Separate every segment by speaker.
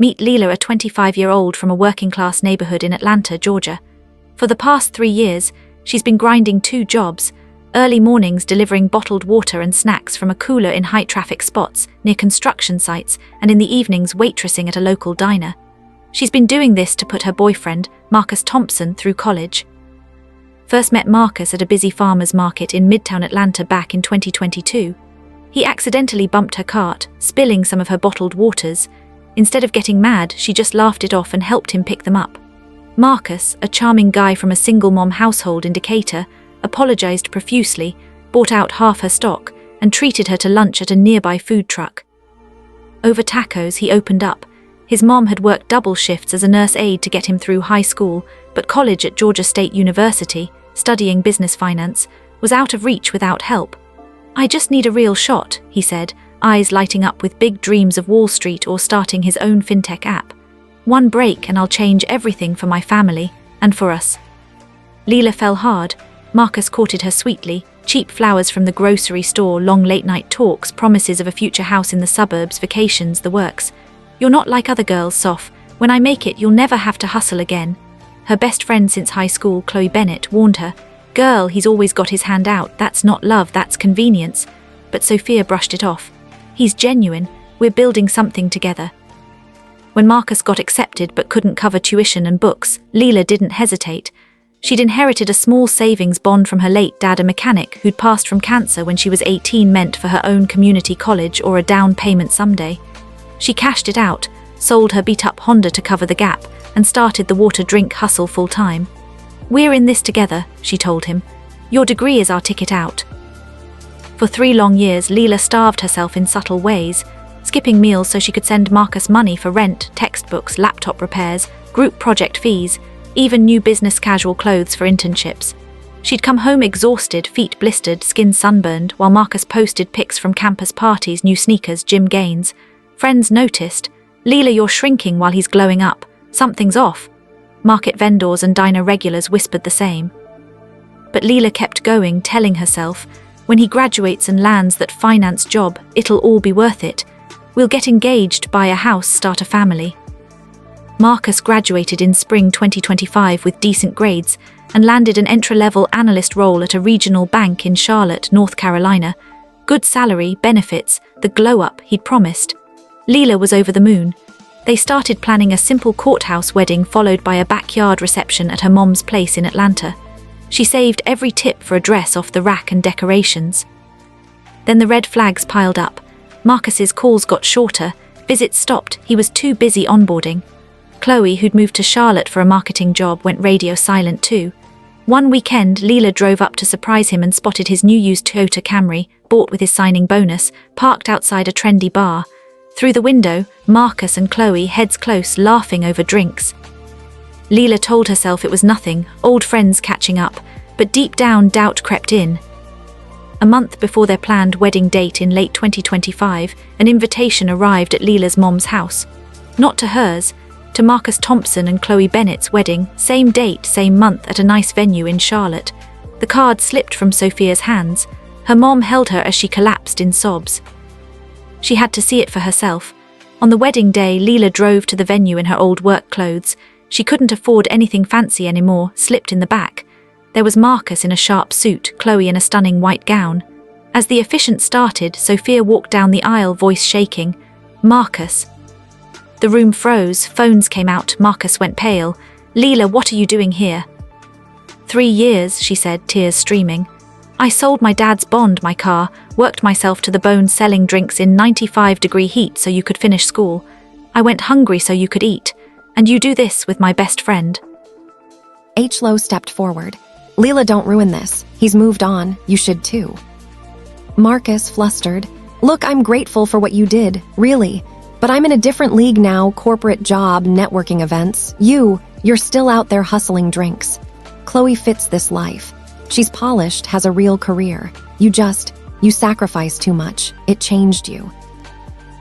Speaker 1: Meet Leela, a 25-year-old from a working-class neighborhood in Atlanta, Georgia. For the past 3 years, she's been grinding 2 jobs, early mornings delivering bottled water and snacks from a cooler in high-traffic spots near construction sites, and in the evenings waitressing at a local diner. She's been doing this to put her boyfriend, Marcus Thompson, through college. First met Marcus at a busy farmer's market in Midtown Atlanta back in 2022. He accidentally bumped her cart, spilling some of her bottled waters. Instead of getting mad, she just laughed it off and helped him pick them up. Marcus, a charming guy from a single-mom household in Decatur, apologized profusely, bought out half her stock, and treated her to lunch at a nearby food truck. Over tacos, he opened up. His mom had worked double shifts as a nurse aide to get him through high school, but college at Georgia State University, studying business finance, was out of reach without help. "I just need a real shot," he said, eyes lighting up with big dreams of Wall Street or starting his own fintech app. "One break and I'll change everything for my family, and for us." Leela fell hard. Marcus courted her sweetly, cheap flowers from the grocery store, long late-night talks, promises of a future house in the suburbs, vacations, the works. "You're not like other girls, Soph. When I make it, you'll never have to hustle again." Her best friend since high school, Chloe Bennett, warned her, "Girl, he's always got his hand out. That's not love, that's convenience." But Sophia brushed it off. "He's genuine. We're building something together." When Marcus got accepted but couldn't cover tuition and books, Leela didn't hesitate. She'd inherited a small savings bond from her late dad, a mechanic who'd passed from cancer when she was 18, meant for her own community college or a down payment someday. She cashed it out, sold her beat-up Honda to cover the gap, and started the water drink hustle full-time. "We're in this together," she told him. "Your degree is our ticket out." For 3 long years, Leela starved herself in subtle ways, skipping meals so she could send Marcus money for rent, textbooks, laptop repairs, group project fees, even new business casual clothes for internships. She'd come home exhausted, feet blistered, skin sunburned, while Marcus posted pics from campus parties, new sneakers, gym gains. Friends noticed. "Leela, you're shrinking while he's glowing up. Something's off." Market vendors and diner regulars whispered the same. But Leela kept going, telling herself, "When he graduates and lands that finance job, it'll all be worth it. We'll get engaged, buy a house, start a family." Marcus graduated in spring 2025 with decent grades and landed an entry-level analyst role at a regional bank in Charlotte, North Carolina. Good salary, benefits, the glow-up he'd promised. Leela was over the moon. They started planning a simple courthouse wedding followed by a backyard reception at her mom's place in Atlanta. She saved every tip for a dress off the rack and decorations. Then the red flags piled up. Marcus's calls got shorter, visits stopped, he was too busy onboarding. Chloe, who'd moved to Charlotte for a marketing job, went radio silent too. One weekend, Leela drove up to surprise him and spotted his new used Toyota Camry, bought with his signing bonus, parked outside a trendy bar. Through the window, Marcus and Chloe, heads close, laughing over drinks. Leela told herself it was nothing, old friends catching up, but deep down doubt crept in. A month before their planned wedding date in late 2025, an invitation arrived at Leela's mom's house. Not to hers, to Marcus Thompson and Chloe Bennett's wedding, same date, same month, at a nice venue in Charlotte. The card slipped from Sophia's hands. Her mom held her as she collapsed in sobs. She had to see it for herself. On the wedding day, Leela drove to the venue in her old work clothes. She couldn't afford anything fancy anymore, slipped in the back. There was Marcus in a sharp suit, Chloe in a stunning white gown. As the officiant started, Sophia walked down the aisle, voice shaking. "Marcus." The room froze, phones came out, Marcus went pale. "Leela, what are you doing here?" 3 years, she said, tears streaming. "I sold my dad's bond, my car, worked myself to the bone selling drinks in 95-degree heat so you could finish school. I went hungry so you could eat. And you do this with my best friend."
Speaker 2: H. Lowe stepped forward. "Leela, don't ruin this. He's moved on. You should too." Marcus, flustered. "Look, I'm grateful for what you did, really. But I'm in a different league now, corporate job, networking events. You're still out there hustling drinks. Chloe fits this life. She's polished, has a real career. You sacrificed too much. It changed you."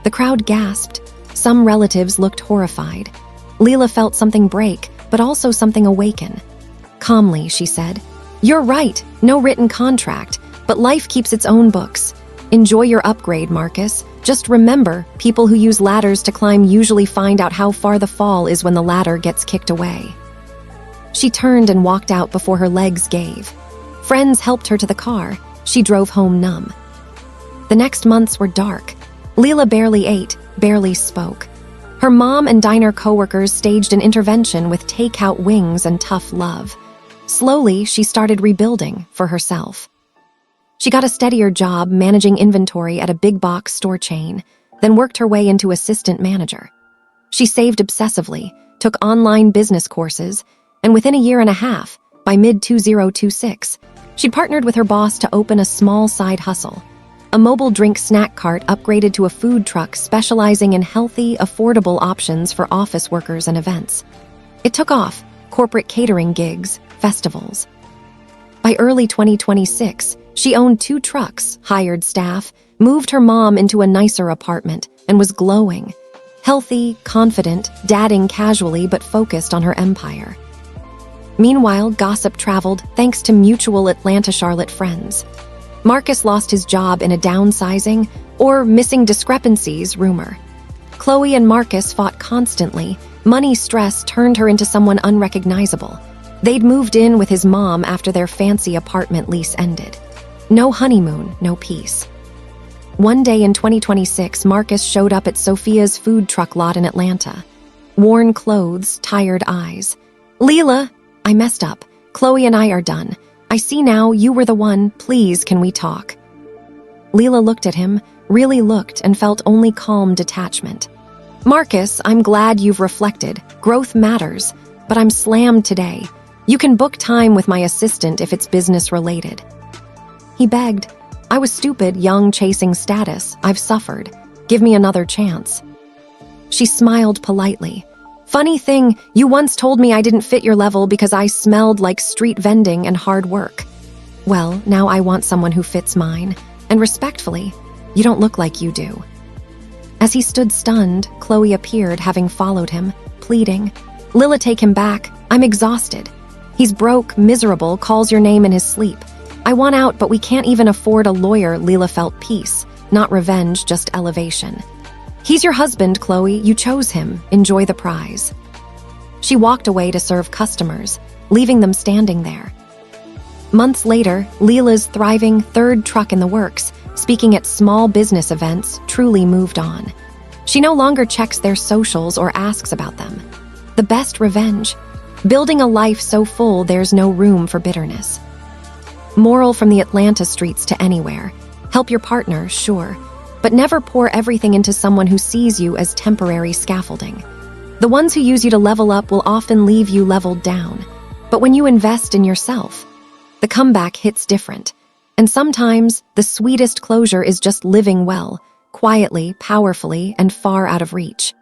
Speaker 2: The crowd gasped. Some relatives looked horrified. Leela felt something break, but also something awaken. Calmly, she said, "You're right, no written contract, but life keeps its own books. Enjoy your upgrade, Marcus. Just remember, people who use ladders to climb usually find out how far the fall is when the ladder gets kicked away. She turned and walked out before her legs gave. Friends helped her to the car. She drove home numb. The next months were dark. Leela barely ate, barely spoke. Her mom and diner coworkers staged an intervention with takeout wings and tough love. Slowly, she started rebuilding for herself. She got a steadier job managing inventory at a big box store chain, then worked her way into assistant manager. She saved obsessively, took online business courses, and within a year and a half, by mid-2026, she'd partnered with her boss to open a small side hustle, a mobile drink snack cart upgraded to a food truck specializing in healthy, affordable options for office workers and events. It took off: corporate catering gigs, festivals. By early 2026, she owned 2 trucks, hired staff, moved her mom into a nicer apartment, and was glowing. Healthy, confident, dadding casually but focused on her empire. Meanwhile, gossip traveled thanks to mutual Atlanta-Charlotte friends. Marcus lost his job in a downsizing or missing discrepancies rumor. Chloe and Marcus fought constantly. Money stress turned her into someone unrecognizable. They'd moved in with his mom after their fancy apartment lease ended. No honeymoon, no peace. One day in 2026, Marcus showed up at Sophia's food truck lot in Atlanta. Worn clothes, tired eyes. "Leela, I messed up. Chloe and I are done. I see now you were the one. Please, can we talk?" Leela looked at him, really looked, and felt only calm detachment. "Marcus, I'm glad you've reflected. Growth matters, but I'm slammed today. You can book time with my assistant if it's business related." He begged. "I was stupid, young, chasing status. I've suffered. Give me another chance." She smiled politely. "Funny thing, you once told me I didn't fit your level because I smelled like street vending and hard work. Well, now I want someone who fits mine. And respectfully, you don't look like you do." As he stood stunned, Chloe appeared, having followed him, pleading, "Lila, take him back. I'm exhausted. He's broke, miserable, calls your name in his sleep. I want out, but we can't even afford a lawyer." Leela felt peace, not revenge, just elevation. "He's your husband, Chloe. You chose him. Enjoy the prize." She walked away to serve customers, leaving them standing there. Months later, Leela's thriving 3rd truck in the works, speaking at small business events, truly moved on. She no longer checks their socials or asks about them. The best revenge: building a life so full there's no room for bitterness. Moral from the Atlanta streets to anywhere: help your partner, sure, but never pour everything into someone who sees you as temporary scaffolding. The ones who use you to level up will often leave you leveled down. But when you invest in yourself, the comeback hits different. And sometimes, the sweetest closure is just living well, quietly, powerfully, and far out of reach.